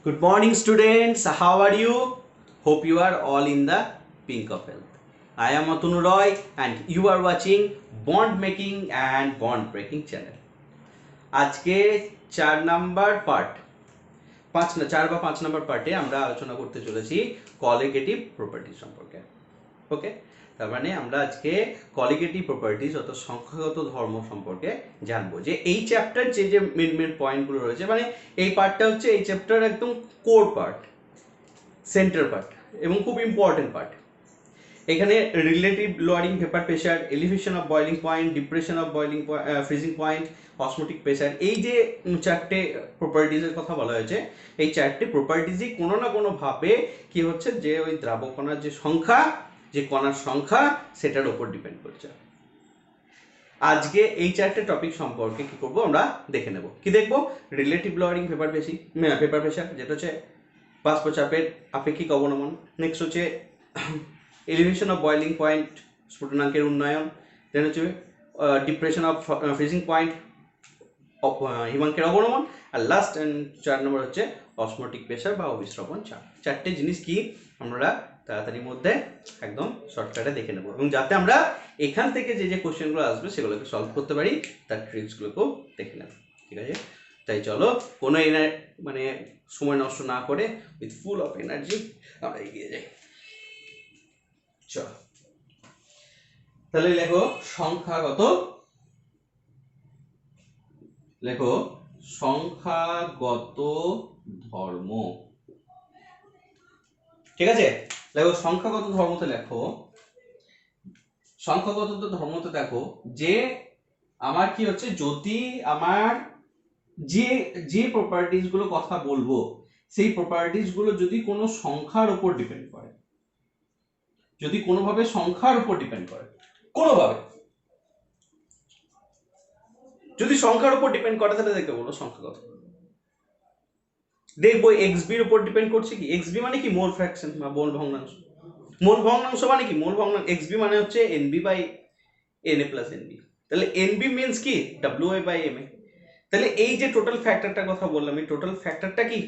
Good morning, students. How are you? Hope you are all in the pink of health. I am Atunu Roy, and you are watching Bond Making and Bond Breaking channel. আজকে 4 number part 5 number পার্টে আমরা আলোচনা করতে চলেছি colligative properties সম্পর্কে। ওকে, তার মানে আমরা আজকে কলিগেটিভ প্রপার্টিজ অর্থাৎ সংখ্যাগত ধর্ম সম্পর্কে জানবো। যে এই চ্যাপ্টার যে মেন পয়েন্টগুলো রয়েছে, মানে এই পার্টটা হচ্ছে এই চ্যাপ্টার একদম কোর পার্ট, সেন্টার পার্ট এবং খুব ইম্পর্টেন্ট পার্ট। এখানে relative lowering vapour pressure, elevation of boiling point, depression of boiling freezing point, osmotic pressure, এই যে চারটে প্রপার্টিজের কথা বলা হয়েছে, এই চারটে প্রপার্টিজই কোনো না কোনোভাবে কি হচ্ছে, যে ওই দ্রাবক কণার যে সংখ্যা, যে কণার সংখ্যা, সেটার উপর ডিপেন্ড করছে। আজকে এই চারটে টপিক সম্পর্কে কি করব আমরা দেখে নেব। কি দেখব? রিলেটিভ লোয়ারিং ভেপার প্রেশার, যেটা হচ্ছে বাষ্পচাপের আপেক্ষিক অবনমন। নেক্সট হচ্ছে এলিভেশন অফ বয়লিং পয়েন্ট, স্ফুটনাঙ্কের উন্নয়ন। দেন হচ্ছে ডিপ্রেশন অফ ফ্রিজিং পয়েন্ট, হিমাঙ্কের অবনমন। আর লাস্ট অ্যান্ড 4 নম্বর হচ্ছে অসমোটিক প্রেশার বা অবিশ্রবণ চাপ। চারটে জিনিস কি আমরা তাড়াতাড়ির মধ্যে একদম শর্টকাটে দেখে নেব, এবং যাতে আমরা এখান থেকে যে যে কোশ্চেনগুলো আসবে সেগুলোকে সলভ করতে পারি, তার ট্রিক্সগুলোকেও দেখে নেব। ঠিক আছে, তাই চলো কোনো মানে সময় নষ্ট না করে উইথ ফুল অফ এনার্জি আমরা এগিয়ে যাই। চলো তাহলে লেখো সংখ্যাগত, লেখো সংখ্যাগত ধর্ম। ঠিক আছে, লেখো সংখ্যাগত ধর্মতে, লেখো সংখ্যাগত ধর্মতে দেখো যে আমার কি হচ্ছে, যদি আমার যে যে প্রপার্টিজ গুলো কথা বলবো, সেই প্রপার্টিজ গুলো যদি কোনো সংখ্যার উপর ডিপেন্ড করে, যদি কোনোভাবে সংখ্যার উপর ডিপেন্ড করে, কোনোভাবে যদি সংখ্যার উপর ডিপেন্ড করে, তাহলে দেখতে বলো সংখ্যাগত। দেখবো এক্সবির উপর ডিপেন্ড করছে কি, এক্সবি মানে কি মোল ফ্র্যাকশন বা মোল ভগ্নাংশ। মোল ভগ্নাংশ মানে কি, মোল ভগ্নাংশ এক্সবি মানে হচ্ছে NB by NA plus NB. তাহলে এনবি মিন্স কি ডাব্লিউএ বাই এমএ। তাহলে এই যে টোটাল ফ্যাক্টরটার কথা বললাম, এই টোটাল ফ্যাক্টরটা কি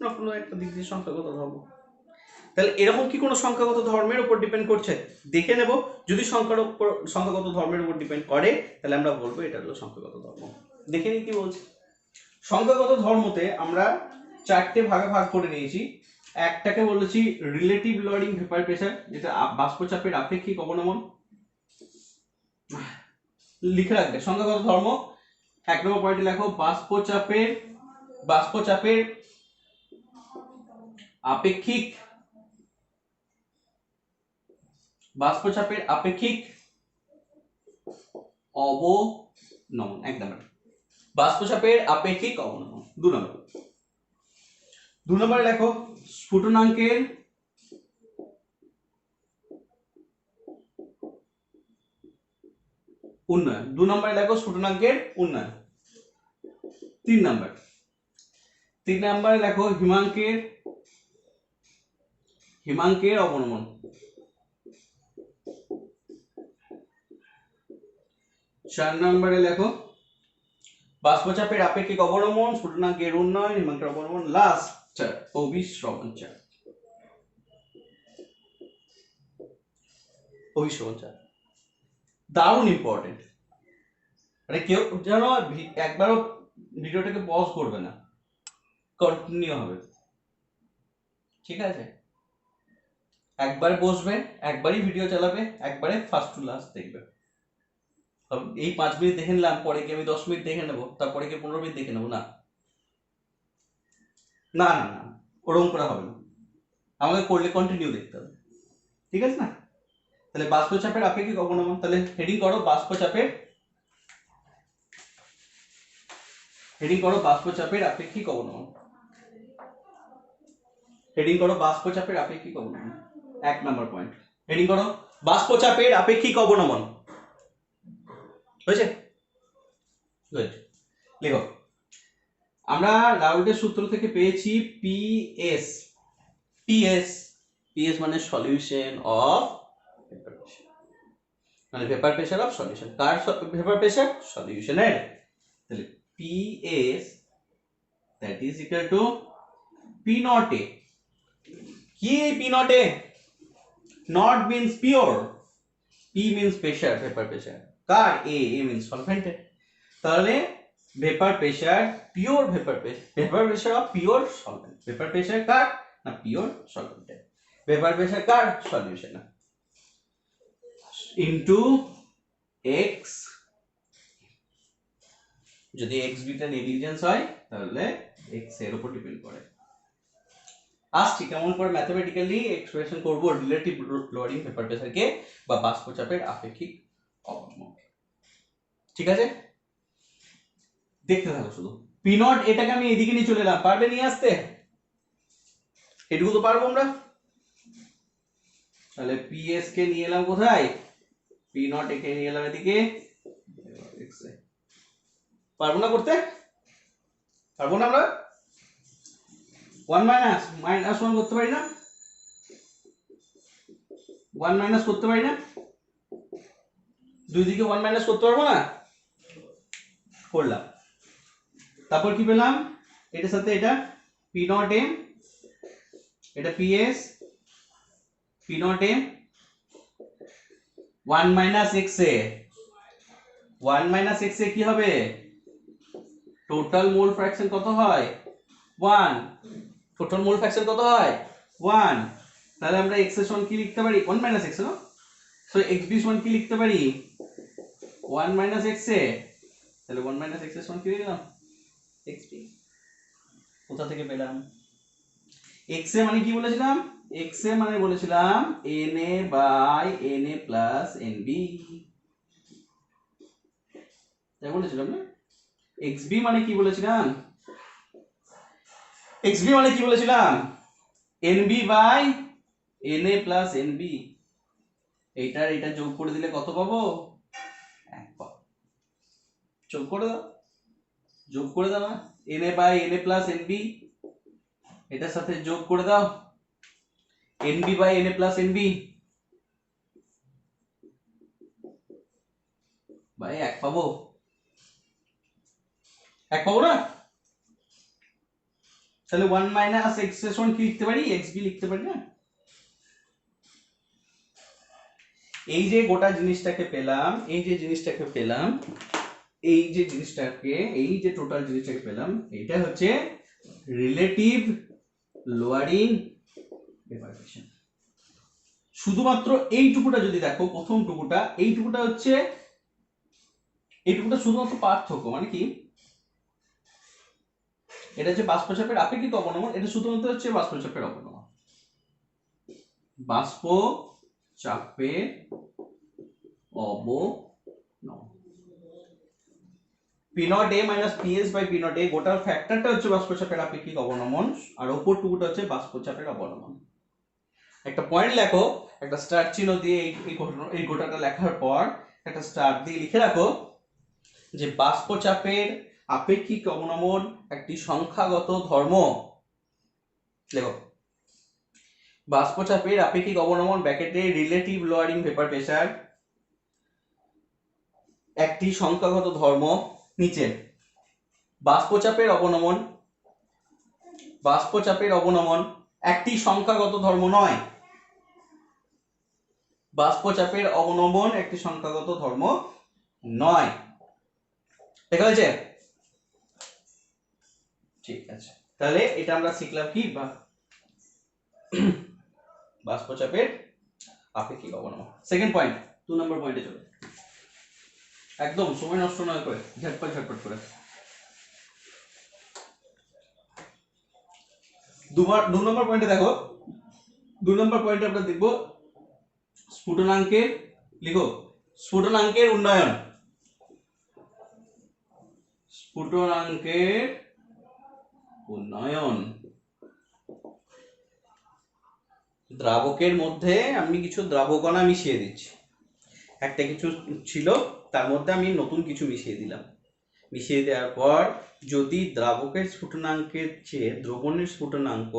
না কোনো একটা দিক দিয়ে সংখ্যাগত ধর্ম। তাহলে এরকম কি কোনো সংখ্যাগত ধর্মের উপর ডিপেন্ড করছে, দেখে নেব। যদি সংখ্যাগত ধর্মের উপর ডিপেন্ড করে, তাহলে আমরা বলবো এটা হলো সংখ্যাগত ধর্ম। দেখে নিই কি বলছে। সংখ্যাগত ধর্মতে আমরা চারটে ভাগে ভাগ করে নিয়েছি। একটাকে বলেছি রিলেটিভ লোয়ারিং ভেপার প্রেসার, যেটা বাষ্পচাপের আপেক্ষিক অবনমন। লিখে রাখবে সংখ্যাগত ধর্ম 1 নম্বর পয়েন্টে লেখো বাষ্পচাপের আপেক্ষিক অবনমন। 1 নম্বর বাষ্পচাপের আপেক্ষিক অবনমন। 2 নম্বরে লেখো স্ফুটনাঙ্কের উন্নয়ন। 2 নম্বরে লেখো স্ফুটনাঙ্কের উন্নয়ন। 3 নম্বরে লেখো হিমাঙ্কের অবনমন। 4 নম্বরে লেখো বাষ্পচাপের আপেক্ষিক অবনমন, স্ফুটনাঙ্কের উন্নয়ন, হিমাঙ্কের অবনমন। লাস্ট অবিশ্রবণ চাপ। দারুণ ইম্পর্টেন্ট। মানে কেউ যেন একবারও ভিডিওটাকে পজ করবে না, কন্টিনিউ হবে। ঠিক আছে, একবার বসবে, একবারই ভিডিও চালাবে, একবারে ফার্স্ট টু লাস্ট দেখবে। এই 5 মিনিট দেখে নিলাম, পরে কি আমি 10 মিনিট দেখে নেবো, তারপরে কি 15 মিনিট দেখে নেবো? না না না না, ওরকম করা হবে না, আমাকে করলে কন্টিনিউ দেখতে হবে। ঠিক আছে না? তাহলে বাষ্পচাপের আপেক্ষিক অবনমন, তাহলে হেডিং করো বাষ্পচাপের আপেক্ষিক অবনমন। হেডিং করো বাষ্পচাপের আপেক্ষিক অবনমন। 1 নম্বর পয়েন্ট হেডিং করো বাষ্পচাপের আপেক্ষিক অবনমন। হয়েছে? গুড। লেখো আমরা রাউল্টের সূত্র থেকে পেয়েছি পিএস। পিএস মানে সলিউশন অফ ভেপার প্রেসার, মানে ভেপার প্রেসার অফ সলিউশন। কার ভেপার প্রেসার? সলিউশনের। তাহলে PS that is equal to P naught A, কি P naught A? Naught means pure, P means pressure, vapour pressure. কার? A means সলভেন্টের। তাহলে vapour pressure, pure vapour pressure, vapour pressure of pure solvent. Vapour pressure কার? না pure সলভেন্টের। Vapour pressure কার? Solution into X, যদি x beta negligence হয় তাহলে এক্স এর উপর ডিপেন্ড করে। আসছি কেমন করে ম্যাথমেটিক্যালি এক্সপ্রেশন করব রিলেটিভ লোডিং ভেপার প্রেসারকে বা বাষ্প চাপের আপেক্ষিক অবনমন। ঠিক আছে, দেখতে থাকো শুধু। পি নট এটাকে আমি এদিকে নিয়ে চলে এলাম, পারবে নিয়ে আসতে? এটুকু তো পারবো আমরা। তাহলে পিএস কে নিয়ে এলাম কোথায়? পি নট একে নিয়ে এলাম এদিকে, পারবো না করতে? পারবো না আমরা? 1 মাইনাস মাইনাস 1 করতে পারি না? 1 মাইনাস করতে পারি না? দুই দিকে 1 মাইনাস করতে পারবো না? করলাম। তারপর কি পেলাম? এটার সাথে এটা পি নট এম, এটা PS, P naught M 1 minus X A, 1 minus X A কি হবে? টোটাল মোল ফ্র্যাকশন কত হয়? 1। টোটাল মোল ফ্র্যাকশন কত হয়? 1। তাহলে আমরা x এর সমান কি লিখতে পারি? 1 মাইনাস x না, সো x b সমান কি লিখতে পারি? 1 মাইনাস x এ। তাহলে 1 মাইনাস x এর সমান কি লিখলাম? x b। কোথা থেকে পেলাম? x এ মানে কি বলেছিলাম? x এ মানে বলেছিলাম na by na plus nb, তাই বলেছিলাম না? xb মানে কি বলেছিলাম? xb মানে কি বলেছিলাম? nb by na plus nb। এইটার এটা যোগ করে দিলে কত পাবো? 1 পাবো। যোগ করে দাও, যোগ করে দাও না, na by na plus nb, এটার সাথে যোগ করে দাও nb by na plus nb, ভাই 1 পাবো। 1 পাবো না? তাহলে 1 মাইনাস x এর সমান কি লিখতে পারি? xb লিখতে পারি না? এই যে গোটা জিনিসটাকে পেলাম, এই যে জিনিসটাকে পেলাম, এই যে জিনিসটাকে, এই যে টোটাল জিনিসটাকে পেলাম, এটা হচ্ছে রিলেটিভ লোয়ারিং ভেপার প্রেসার। শুধুমাত্র এইটুকুটা যদি দেখো, প্রথম টুকুটা, এইটুকুটা হচ্ছে, এইটুকুটা শুধুমাত্র পার্থক্য, মানে কি? এটা হচ্ছে বাষ্প চাপের আপেক্ষিক অবনমন, এটা শুধুমাত্র হচ্ছে বাষ্প চাপের অবনমন। বাষ্প চাপের অবনমন P naught A minus PS by P naught A, গোটার ফ্যাক্টরটা হচ্ছে বাষ্প চাপের আপেক্ষিক অবনমন, আর ওপর টুকুটা হচ্ছে বাষ্প চাপের অবনমন। একটা পয়েন্ট লেখো, একটা স্টার চিহ্ন দিয়ে এই গোটাটা লেখার পর একটা স্টার দিয়ে লিখে রাখো যে বাষ্প চাপের আপেক্ষিক অবনমন একটি সংখ্যাগত ধর্ম। লেখো বাষ্প চাপের আপেক্ষিক অবনমন ব্র্যাকেটে রিলেটিভ লোয়ারিং ভেপার প্রেসার একটি সংখ্যাগত ধর্ম। নিচে বাষ্প চাপের অবনমন, বাষ্প চাপের অবনমন একটি সংখ্যাগত ধর্ম নয়। বাষ্প চাপের অবনমন একটি সংখ্যাগত ধর্ম নয়। দেখা হয়েছে? ঠিক আছে, তাহলে এটা আমরা শিখলাম কি? বাষ্প চাপের আপেক্ষিক অবনমন। সেকেন্ড পয়েন্ট, 2 নম্বর পয়েন্টে চলে, একদম সময় নষ্ট নয় করে, ঝটপট ঝটপট করে। 2 নম্বর পয়েন্টে দেখো, 2 নম্বর পয়েন্টে আমরা দেখব স্ফুটনাঙ্কের, লিখো স্ফুটনাঙ্কের উন্নয়ন। স্ফুটনাঙ্কের উন্নয়ন। দ্রাবকের মধ্যে আমি কিছু দ্রাবকণা মিশিয়ে দিচ্ছি, একটা কিছু ছিল তার মধ্যে আমি নতুন কিছু মিশিয়ে দিলাম। মিশিয়ে দেওয়ার পর যদি দ্রাবকের স্ফুটনাঙ্কের চেয়ে দ্রবণের স্ফুটনাঙ্ক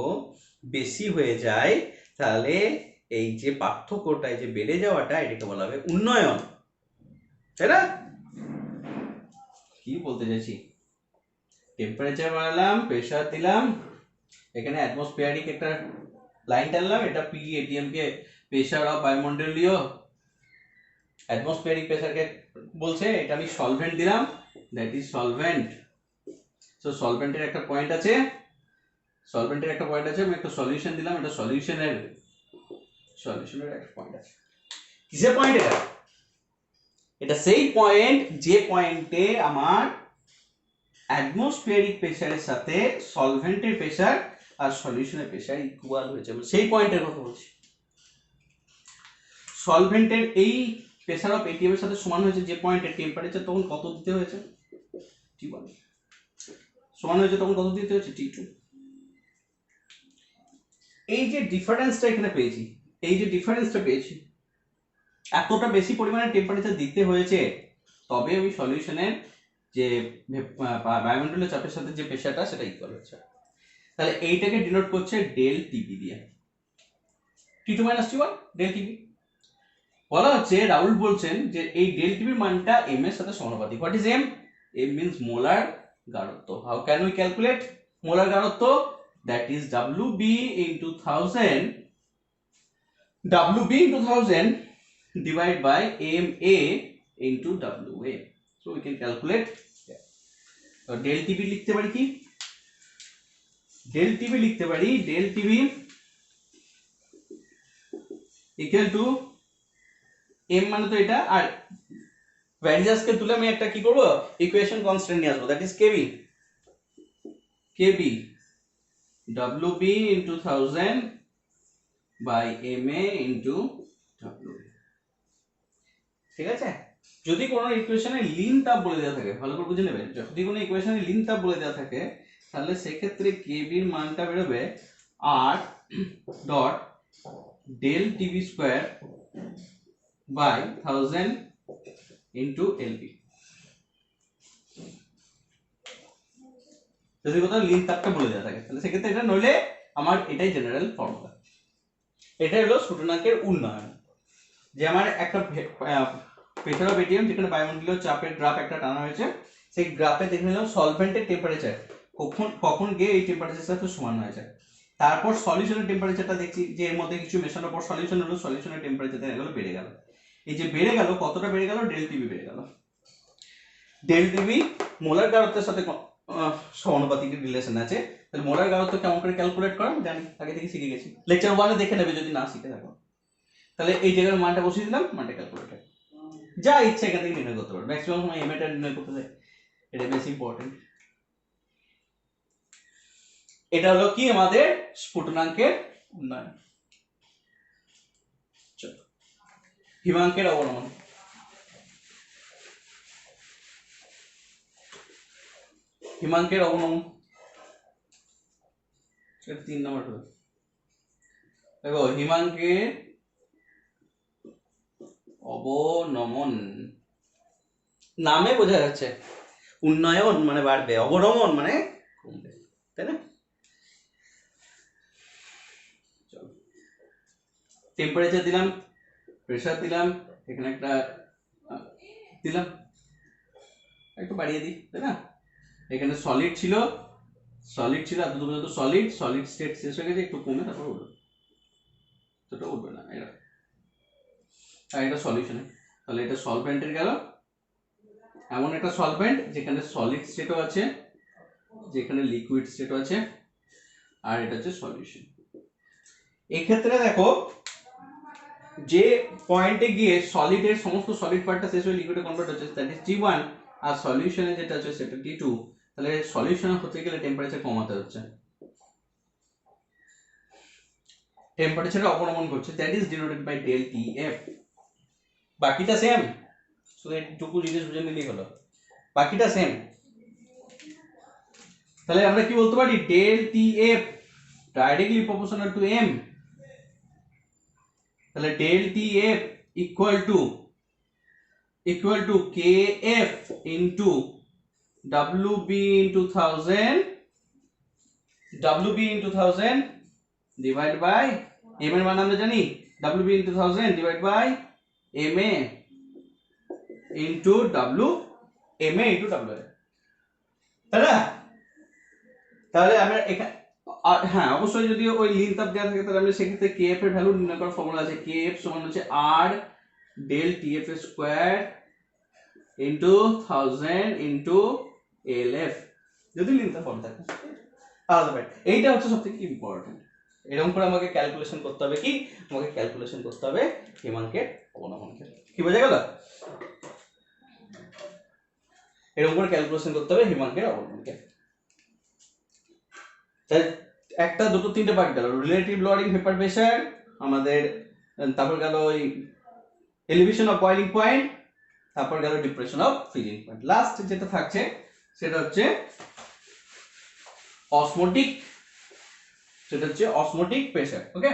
বেশি হয়ে যায়, তাহলে এই যে পার্থক্যটা, এই যে বেড়ে যাওয়াটা, এটাকে বলা হবে উন্নয়ন, তাই না? কি বলতে চাইছি? টেম্পারেচার বাড়ালাম, প্রেসার দিলাম, এখানে অ্যাটমসফিয়ারিক একটা লাইন টানলাম, এটা P ATM K pressure of বায়ুমণ্ডলীয় অ্যাটমসফিয়ারিক প্রেসারকে বলছে, এটা আমি সলভেন্ট দিলাম, দ্যাট ইজ সলভেন্ট। সো সলভেন্টের একটা পয়েন্ট আছে, আমি একটা সলিউশন দিলাম, এটা সলিউশনের একটা পয়েন্ট আছে। কিসের পয়েন্ট এটা? এটা সেই পয়েন্ট যে পয়েন্টে আমার অ্যাটমসফিয়ারিক প্রেসারের সাথে সলভেন্টের প্রেসার আর সলিউশনের প্রেসার ইকুয়াল হয়েছে, সেই পয়েন্টের কথা বলছি। সলভেন্টের এই প্রেসার অফ এটিএম এর সাথে সমান হয়েছে যে পয়েন্টের টেম্পারেচার তখন কত দিতে হয়েছে, T1 সমান হয়েছে তখন কত দিতে হয়েছে, T2। এই যে ডিফারেন্সটা এখানে পেয়েছি, এতটা বেশি পরিমাণে টেম্পারেচার দিতে হয়েছে, তবে ওই সলিউশনের যে বায়ুমণ্ডলীয় চাপের সাথে যে প্রেসারটা সেটা ইকুয়াল হচ্ছে। তাহলে এইটাকে ডিনোট করছে ডেল টিপি দিয়ে, T2 - T1 ডেল টিপি। বলা হচ্ছে, রাহুল বলছেন যে এই ডেল টিপির মানটা এম এর সাথে সমানুপাতিক। What is M? M means molar গাঢ়ত্ব। How can we calculate molar গাঢ়ত্ব? That is WB into 1000 divided by MA into WA. So we can calculate. So del TB লিখতে পারি কি? del TB লিখতে পারি del TB equal to M মানে তো এটা, আর ভ্যারিয়াসকে তুলে আমি একটা কি করব, ইকুয়েশন কনস্ট্যান্ট নিয়ে আসবো, that is KB WB into 1000 by MA into WA। ঠিক আছে? যদি কোনো ইকুয়েশনে লিন তাপ বলে দেওয়া থাকে, ভালো করে বুঝে নেবেন, যদি কোনো ইকুয়েশনে লিন তাপ বলে দেওয়া থাকে, তাহলে সেক্ষেত্রে KB এর মানটা বেরোবে R dot del TB square by 1000 into LB। যদি কোথাও লিন তাপটা বলে দেওয়া থাকে, তাহলে সেক্ষেত্রে এটা, নইলে আমার এটাই জেনারেল ফর্মুলা। এটা হলো স্ফুটনাঙ্কের উন্নয়ন, যে আমার একটা প্রেসার অফ এটিএম যেখানে বায়ুমণ্ডলীয় চাপের গ্রাফ একটা টানা হয়েছে, সেই গ্রাফে দেখে নিলাম সলভেন্টের টেম্পারেচার কখন গিয়ে এই টেম্পারেচারের সাথে সমান হয়েছে। তারপর সলিউশনের টেম্পারেচারটা দেখছি যে এর মধ্যে কিছু মেশানোর পর সলিউশন হলো, সলিউশনের টেম্পারেচার দেখা গেল বেড়ে গেল। এই যে বেড়ে গেল, কতটা বেড়ে গেল, ডেল টিবি বেড়ে গেল। ডেল টিবি মোলার গাঢ়ত্বের সাথে সমানুপাতিক রিলেশন আছে। তাহলে মোলার গাঢ়ত্ব কেমন করে ক্যালকুলেট করা জানি, আগে থেকে শিখে গেছি, লেকচার 1 দেখে নেবে যদি না শিখে থাকো। তাহলে এই জায়গার মানটা বসিয়ে দিলাম, মানটা ক্যালকুলেট হয়, যা ইচ্ছা এখান থেকে নির্ণয় করতে পারবে। ম্যাক্সিমাম সময় এমএটা নির্ণয় করতে হয়, এটা বেশি ইম্পর্টেন্ট। এটা হলো কি আমাদের স্ফুটনাঙ্কের উন্নয়ন। চলো, হিমাঙ্কের অবনমন। হিমাঙ্কের অবনমন 3 নম্বর হলো, দেখো হিমাঙ্কের অবনমন নামে বোঝা যাচ্ছে, উন্নয়ন মানে বাড়বে, অবনমন মানে কমবে, তাই না? চলো, টেম্পারেচার দিলাম, প্রেসার দিলাম, এখানে একটা দিলাম, একটু বাড়িয়ে দিই, তাই না? এখানে সলিড ছিল এত দূর পর্যন্ত সলিড স্টেট শেষ হয়ে গেছে, একটু কমে তারপর উঠবে, সেটা উঠবে না এটা। আর এটা সলিউশনে, তাহলে এটা সলভেন্টের গেল, এমন একটা সলভেন্ট যেখানে সলিড স্টেটও আছে, যেখানে লিকুইড স্টেটও আছে, আর এটা হচ্ছে সলিউশন। এই ক্ষেত্রে দেখো, যে পয়েন্টে গিয়ে সলিডের সমস্ত সলিড পার্টটা শেষ হয়ে লিকুইডে কনভার্ট হচ্ছে, দ্যাট ইজ T1, আর সলিউশনে যেটা আছে সেটা T2। তাহলে সলিউশন হতে গেলে টেম্পারেচার কমাতে হচ্ছে, টেম্পারেচার অবনমন করছে, that is denoted by del TF। বাকিটা সেম, শুধু এইটুকু জিনিস বুঝে নিলেই হলো, বাকিটা সেম। তাহলে আমরা কি বলতে পারি, del TF directly proportional to M। তাহলে del TF equal to KF into WB into 1000 divide by M এর মান আমরা জানি, WB into 1000 divide by MA into WA, তাই না? তাহলে আমরা এখানে আর হ্যাঁ অবশ্যই যদি ওই লিন তাপ দেওয়া থাকে তাহলে আমরা সেক্ষেত্রে কেএফ এর ভ্যালু নির্ণয় করার ফর্মুলা আছে, কেএফ সমান হচ্ছে আর ডেল টিএফ স্কয়ার ইনটু 1000 ইনটু এলএফ যদি লিন তাপ ফর্ম থাকে আলাদা ব্যাপার। এইটা হচ্ছে সবথেকে ইম্পর্টেন্ট। এরকম করে আমাকে ক্যালকুলেশন করতে হবে, কি আমাকে ক্যালকুলেশন করতে হবে হিমাঙ্কের অবনমনকে। কি বোঝা গেল? এরকম করে ক্যালকুলেশন করতে হবে হিমাঙ্কের অবনমনকে। একটা দুটো তিনটে পার্ট গেল, রিলেটিভ লোডিং ভেপার প্রেসার আমাদের, তারপর গেল ওই এলিভেশন অফ বয়লিং পয়েন্ট, তারপর গেল depression of freezing point. Last যেটা থাকছে সেটা হচ্ছে অসমোটিক, সেটা হচ্ছে অসমোটিক প্রেসার। ওকে,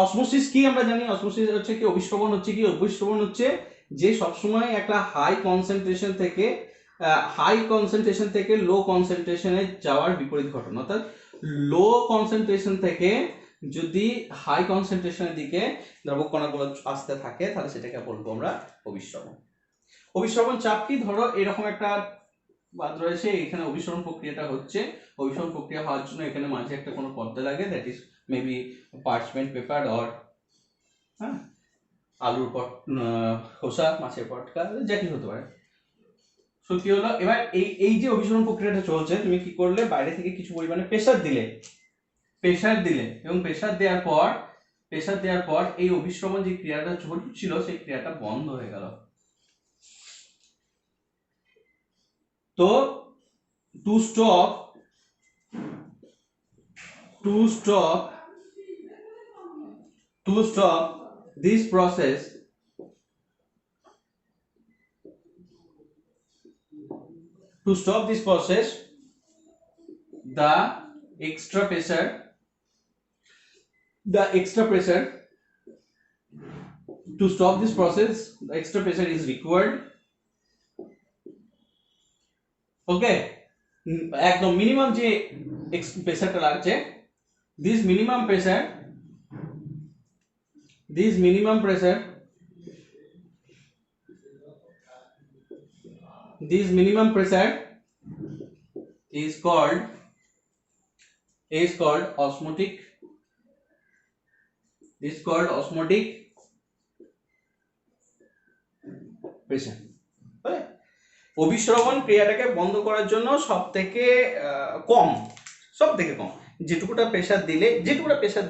অসমোসিস কি আমরা জানি, অসমোসিস হচ্ছে কি অভিশ্রবণ হচ্ছে কি, অভিশ্রবণ হচ্ছে যে সবসময় একটা হাই কনসেন্ট্রেশন থেকে লো কনসেন্ট্রেশনে যাওয়ার বিপরীত ঘটনা। অর্থাৎ লো কনসেন্ট্রেশন থেকে যদি হাই কনসেন্ট্রেশনের দিকে দ্রবক কণাগুলো আসতে থাকে তাহলে সেটাকে বলবো আমরা অভিশ্রবণ। অভিশ্রবণ চাপ কি, ধরো এরকম একটা বাদ রয়েছে, এখানে অভিসরণ প্রক্রিয়াটা হচ্ছে, অভিসরণ প্রক্রিয়া হওয়ার জন্য এখানে মাঝে একটা কোনো পর্দা লাগে, that is maybe parchment paper or হ্যাঁ আলুর খোসা, মাছের পটকা, যা কিছু হতে পারে। সো কি হলো, এবার এই যে অভিসরণ প্রক্রিয়াটা চলছে, তুমি কি করলে বাইরে থেকে কিছু পরিমাণে প্রেসার দিলে এবং প্রেসার দেওয়ার পর এই অভিশ্রবণ যে ক্রিয়াটা চলছিল সেই ক্রিয়াটা বন্ধ হয়ে গেল। তো to stop this process, the extra pressure to stop this process, the extra pressure is required. ওকে, একদম মিনিমাম যে প্রেসারটা লাগছে, this minimum pressure is called osmotic pressure. অভিশ্রবণ ক্রিয়াটাকে বন্ধ করার জন্য সবথেকে কম যেটুকুটা প্রেসার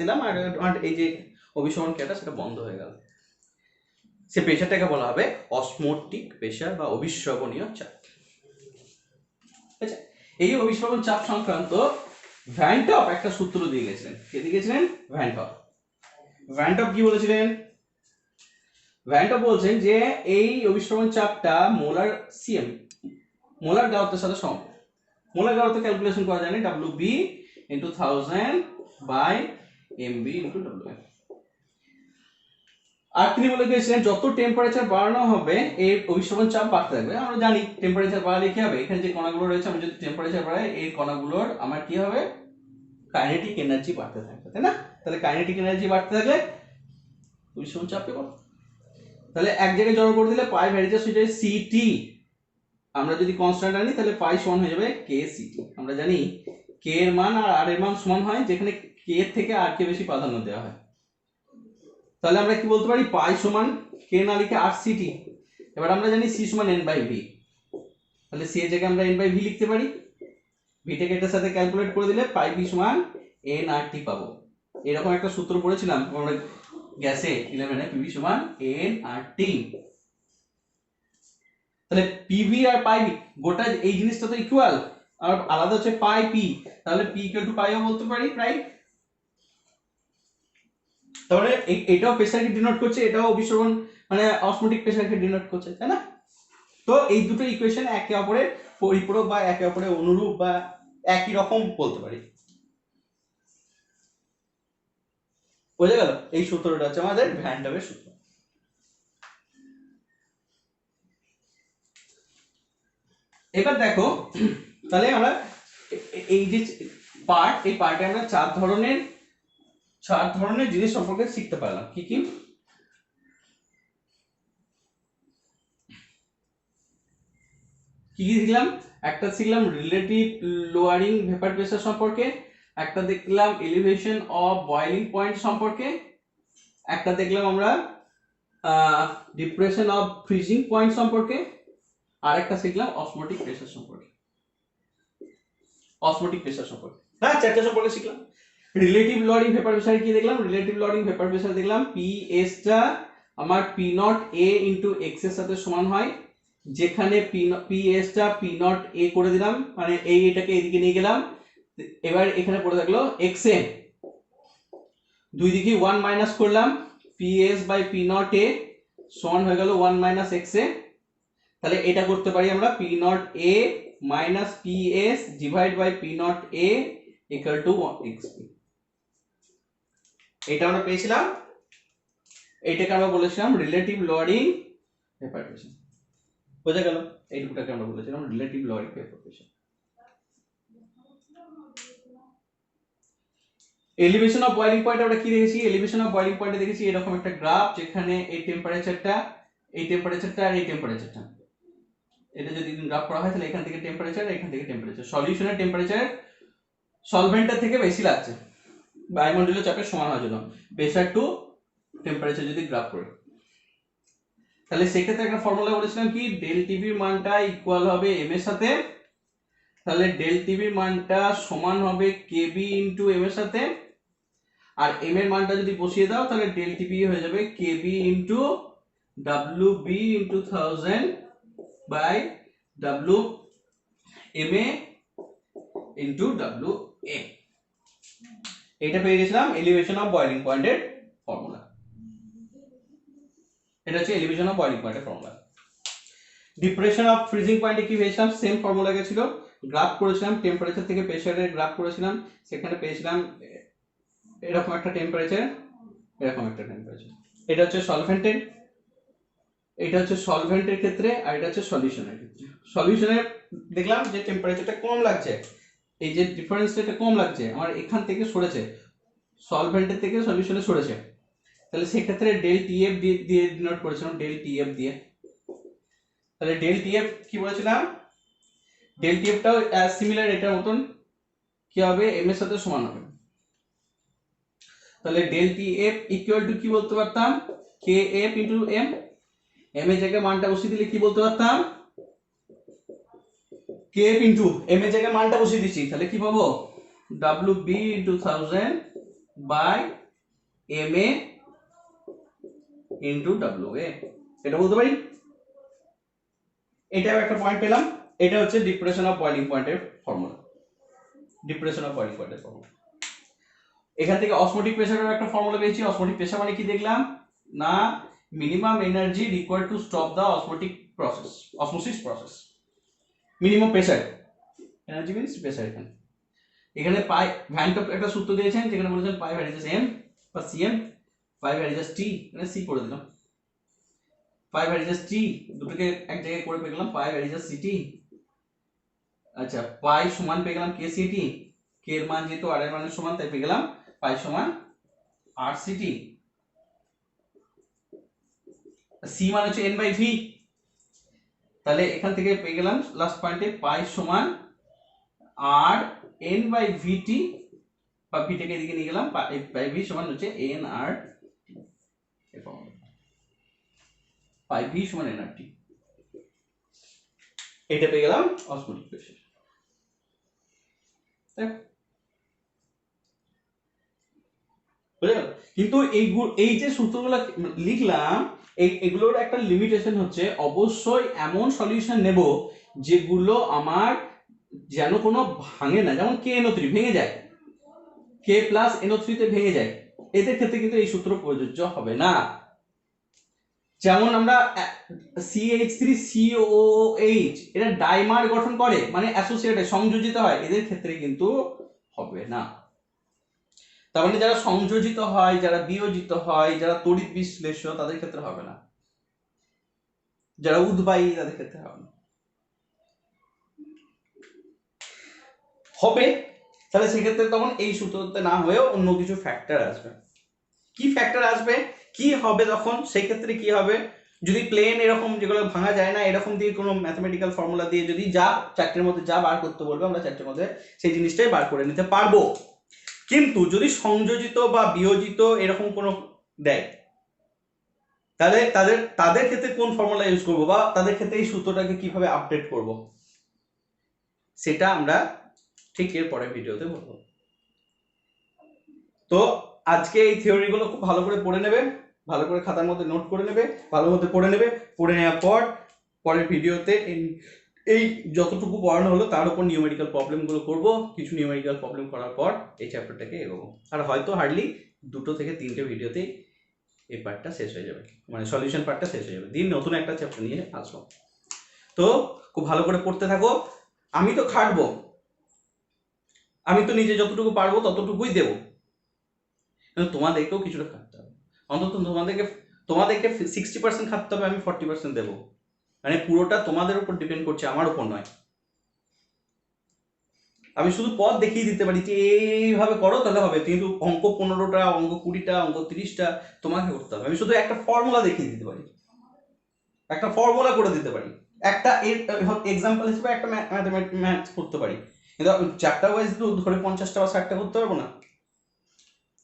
দিলাম আর এই যে অভিশ্রবণ ক্রিয়াটা সেটা বন্ধ হয়ে গেল, সে প্রেসারটাকে বলা হবে অসমোটিক প্রেসার বা অভিশ্রবণীয় চাপ। আচ্ছা, এই অভিশ্রবণ চাপ সংক্রান্ত ভ্যান টপ একটা সূত্র দিয়ে গেছিলেন। কে দিয়ে গেছিলেন? ভ্যান টপ কি বলেছিলেন? ভ্যান টপ বলছেন যে এই অভিশ্রবণ চাপটা মোলার গাউতের সাথে সমান। মোলার গাউতে ক্যালকুলেশন করা যায় না, WB into 1000 by MB into WM। আর তিনি বলে গেছিলেন যত টেম্পারেচার বাড়ানো হবে এই অভিশ্রবণ চাপ বাড়তে থাকবে। আমরা জানি টেম্পারেচার বাড়ালে কি হবে, এখানে যে কণাগুলো রয়েছে আমি যদি টেম্পারেচার বাড়াই এই কণাগুলোর আমার কি হবে, কাইনেটিক এনার্জি বাড়তে থাকবে, তাই না? তাহলে কাইনেটিক এনার্জি বাড়তে থাকলে অভিশ্রবণ চাপ পেব। তাহলে এক জায়গায় জড়ো করে দিলে পাই ভ্যারিজাস হয়ে যায় সিটি। আমরা যদি কনস্ট্যান্ট আনি তাহলে পাই সমান হয়ে যাবে কে সিটি। আমরা জানি কে এর মান আর আর এর মান সমান হয় যেখানে কে এর থেকে আর কে বেশি প্রাধান্য দেওয়া হয়। তাহলে আমরা কি বলতে পারি, পাই সমান কে না লিখে আর সিটি। এবার আমরা জানি সি সমান এন বাই ভি, তাহলে সি এর জায়গায় আমরা এন বাই ভি লিখতে পারি। ভিটাকে এটার সাথে ক্যালকুলেট করে দিলে পাই ভি সমান এন আর টি পাবো। এরকম একটা সূত্র পড়েছিলাম আমরা গ্যাসে 11 এ, পিভি সমান এন আর টি। তাহলে পিভি আর পাই ভি গোটা এই জিনিসটা তো ইকুয়াল, আর আলাদা হচ্ছে পাই পি, তাহলে পি ইকুয়াল টু পাইও বলতে পারি, রাইট? তাহলে এটাও প্রেসারকে ডিনোট করছে, এটাও অভিশ্রবণ মানে অসমোটিক প্রেসারকে ডিনোট করছে, তাই না? তো এই দুটো ইকুয়েশন একে অপরের পরিপূরক বা একে অপরের অনুরূপ বা একই রকম বলতে পারি। বোঝা গেল? এই সূত্রটা হচ্ছে আমাদের ভ্যান টপের সূত্র। এবার দেখো, তাহলে আমরা এই যে এই পার্টে আমরা চার ধরনের জিনিস সম্পর্কে শিখতে পারলাম। কি কি? কি কি শিখলাম? একটা শিখলাম রিলেটিভ লোয়ারিং ভেপার প্রেসার সম্পর্কে, একটা দেখলাম এলিভেশন অফ বয়লিং পয়েন্ট সম্পর্কে, একটা দেখলাম আমরা ডিপ্রেশন অফ ফ্রিজিং পয়েন্ট সম্পর্কে, আর একটা শিখলাম অসমোটিক প্রেসার সম্পর্কে। হ্যাঁ, চারটে সম্পর্কে শিখলাম। রিলেটিভ লোয়ারিং ভেপার প্রেসার কি দেখলাম? রিলেটিভ লোয়ারিং ভেপার প্রেসার দেখলাম পিএস টা আমার পি নট এ ইন্টু এক্স এর সাথে সমান হয়, যেখানে পিএস টা পি নট এ করে দিলাম, মানে এটাকে এদিকে নিয়ে গেলাম। এবার এখানে পড়ে থাকলো এক্স এ, দুই দিকে 1 মাইনাস করলাম, PS by P naught A সমান হয়ে গেল 1 মাইনাস এক্স এ। তাহলে এটা করতে পারি আমরা P naught A minus PS divide by P naught A equal to X. এটা আমরা পেয়েছিলাম, এইটাকে আমরা বলেছিলাম রিলেটিভ লোয়ারিং ভেপার প্রেসার। বোঝা গেল? এইটুকুটাকে আমরা বলেছিলাম relative lowering vapour pressure. Elevation of boiling point আমরা কি দেখেছি? এলিভেশন অফ বয়লিং পয়েন্টে দেখেছি এরকম একটা গ্রাফ, যেখানে এই টেম্পারেচারটা, এই টেম্পারেচারটা আর এই টেম্পারেচারটা, এটা যদি গ্রাফ করা হয় তাহলে এখান থেকে টেম্পারেচার, এখান থেকে টেম্পারেচার, সলিউশনের টেম্পারেচার সলভেন্টের থেকে বেশি লাগছে বায়ুমণ্ডলীয় চাপের সমান হওয়ার জন্য, প্রেসার টু টেম্পারেচার যদি গ্রাফ করি। তাহলে সেক্ষেত্রে একটা ফর্মুলা বলেছিলাম কি, ডেল টিভির মানটা ইকুয়াল হবে এম এর সাথে, তাহলে ডেল টিভির মানটা সমান হবে কেবি ইন্টু এম এর সাথে, আর এম এর মানটা যদি বসিয়ে দাও তাহলে ডেল টিভি হয়ে যাবে KB into W B into 1000 by W M A into W A. এটা পেয়ে গেছিলাম এলিভেশন অফ বয়লিং পয়েন্টের ফর্মুলা। এটা হচ্ছে এলিভেশন অফ বয়লিং পয়েন্টের ফর্মুলা। ডিপ্রেশন অফ ফ্রিজিং পয়েন্টে কি পেয়েছিলাম? সেম ফর্মুলা গেছিল, গ্রাফ করেছিলাম, টেম্পারেচার থেকে প্রেসারের গ্রাফ করেছিলাম, সেখানে পেয়েছিলাম এরকম একটা টেম্পারেচার, এরকম একটা টেম্পারেচার। এটা হচ্ছে সলভেন্টের, এটা হচ্ছে সলভেন্টের ক্ষেত্রে, আর এটা হচ্ছে সলিউশনের ক্ষেত্রে। সলিউশনে দেখলাম যে টেম্পারেচারটা কম লাগছে, এই যে ডিফারেন্সটা কম লাগছে আমার এখান থেকে সরেছে, সলভেন্টের থেকে সলিউশনে সরেছে, তাহলে সেক্ষেত্রে ডেল টিএফ দিয়ে ডিনোট করেছিলাম, ডেল টিএফ দিয়ে। তাহলে ডেল টিএফ কি বলেছিলাম? ডেল টিএফটাও সিমিলার এটার মতন, কি হবে? এম এর সাথে সমান হবে। তাহলে ডেল টিএফ ইকুয়াল টু কি বলতে পারতাম? K F into M. M এর জায়গায় মানটা বসিয়ে দিলে কি বলতে পারতাম? কে এফ ইন্টু এম এর জায়গায় মানটা বসিয়ে দিচ্ছি, তাহলে কি পাবো? W B into 1000 by M A into W A. এটা বলতে পারি। এটাও একটা পয়েন্ট পেলাম। এটা হচ্ছে ডিপ্রেশন অফ বয়লিং পয়েন্টের ফর্মুলা। ডিপ্রেশন অফ বয়লিং পয়েন্টের ফর্মুলা। এখান থেকে অসমোটিক প্রেসারের একটা ফর্মুলা পেয়েছি। অসমোটিক প্রেসার মানে কি দেখলাম না, minimum energy required to stop the osmotic process, osmosis process. Minimum pressure, energy means pressure. এখানে পাই ভ্যান টপ একটা সূত্র দিয়েছেন, যেখানে বলেছেন পাই ভ্যারিজাস এম বা সিএম, পাই ভ্যারিজাস টি, মানে সি করে দিলাম, পাই ভ্যারিজাস টি দুটোকে এক জায়গায় করে পেয়ে গেলাম পাই ভ্যারিজাস সিটি। আচ্ছা, পাই সমান পেয়ে গেলাম কে সিটি, কে এর মান যেহেতু আর এর মানের সমান তাই পেয়ে গেলাম পাই সমান আর সিটি। সি মানে হচ্ছে এন বাই ভি, তাহলে এখান থেকে পেয়ে গেলাম লাস্ট পয়েন্টে পাই সমান আর এন বাই ভিটি, বা ভিটাকে এদিকে নিয়ে গেলাম, পাই ভি সমান হচ্ছে এন আর পাই ভি সমান এন আর টি। এটা পেয়ে গেলাম অসমোটিক প্রেসার। বুঝে গেল? কিন্তু এই যে সূত্রগুলো লিখলাম, এগুলোর একটা লিমিটেশন হচ্ছে অবশ্যই এমন সলিউশন নেব যেগুলো আমার যেন কোনো ভাঙে না, যেমন কে এনও থ্রি ভেঙে যায়, কে প্লাস এনও থ্রিতে ভেঙে যায়, এদের ক্ষেত্রে কিন্তু এই সূত্র প্রযোজ্য হবে না। যেমন আমরা CH3COOH এটা ডাইমার গঠন করে, মানে অ্যাসোসিয়েটেড সংযোজিত হয়, এদের ক্ষেত্রে কিন্তু হবে না। তার মানে যারা সংযোজিত হয়, যারা বিয়োজিত হয়, যারা তড়িৎ বিশ্লেষ্য, তাদের ক্ষেত্রে হবে না, যারা উদ্বায়ী তাদের ক্ষেত্রে হবে না। হবে, তাহলে সেক্ষেত্রে তখন এই সূত্রতে না হয়েও অন্য কিছু ফ্যাক্টর আসবে। কি ফ্যাক্টর আসবে, কি হবে তখন? সেক্ষেত্রে কি হবে যদি প্লেন এরকম যেগুলো ভাঙা যায় না এরকম দিয়ে কোনো ম্যাথমেটিক্যাল ফর্মুলা দিয়ে যদি যা চারটের মধ্যে যা বার করতে বলবে আমরা চারটের মধ্যে সেই জিনিসটাই বার করে নিতে পারবো। কিন্তু যদি সংযোজিত বা বিয়োজিত এরকম কোনো দেয় তাহলে তাদের ক্ষেত্রে কোন ফর্মুলা ইউজ করবো বা তাদের ক্ষেত্রে এই সূত্রটাকে কিভাবে আপডেট করব সেটা আমরা ঠিক এর পরের ভিডিওতে বলবো। তো আজকে এই থিওরিগুলো খুব ভালো করে পড়ে নেবে, ভালো করে খাতার মধ্যে নোট করে নেবে, ভালো মতো পড়ে নেবে। পড়ে নেওয়ার পর পরের ভিডিওতে এই যতটুকু পড়ানো হলো তার উপর নিউমেরিক্যাল প্রবলেমগুলো করব। কিছু নিউমেরিক্যাল প্রবলেম করার পর এই চ্যাপ্টারটাকে এগোবো। আর হয়তো হার্ডলি 2 থেকে 3টে ভিডিওতে এই পার্টটা শেষ হয়ে যাবে, মানে সলিউশন পার্টটা শেষ হয়ে যাবে। দিন নতুন একটা চ্যাপ্টার নিয়ে আসবো। তো খুব ভালো করে পড়তে থাকো। আমি তো খাটবো, আমি তো নিজে যতটুকু পারবো ততটুকুই দেবো, কিন্তু তোমাদেরকেও কিছুটা খাটতে হবে। অন্তত তোমাদেরকে 60% খাটতে হবে, আমি 40% দেবো। মানে পুরোটা তোমাদের উপর ডিপেন্ড করছে, আমার উপর নয়। আমি শুধু পথ দেখিয়ে দিতে পারি যে এইভাবে করো তাহলে হবে, কিন্তু অঙ্ক 15টা, অঙ্ক 20টা, অঙ্ক 30টা তোমাকে করতে হবে। আমি শুধু একটা ফর্মুলা দেখিয়ে দিতে পারি, একটা ফর্মুলা করে দিতে পারি, একটা এক্সাম্পল হিসেবে একটা ম্যাথ করতে পারি, কিন্তু চ্যাপ্টার ওয়াইজ ধরে 50টা বা 60টা করতে পারবো না।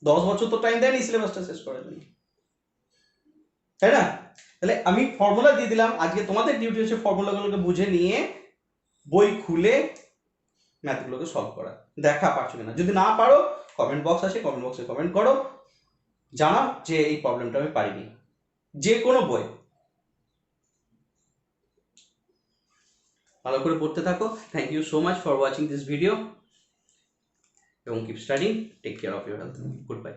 10 বছর তো টাইম দেয়নি সিলেবাসটা শেষ করার জন্য, তাই না? তাহলে আমি ফর্মুলা দিয়ে দিলাম। আজকে তোমাদের ডিউটি হচ্ছে ফর্মুলাগুলোকে বুঝে নিয়ে বই খুলে ম্যাথগুলোকে সলভ করা। দেখা পারছো কিনা, যদি না পারো কমেন্ট বক্স আছে, কমেন্ট বক্সে কমেন্ট করো, জানাও যে এই প্রবলেমটা আমি পারিনি, যে কোনো বই। ভালো করে পড়তে থাকো। Thank you so much for watching this video এবং keep studying. Take care of your health. Good by.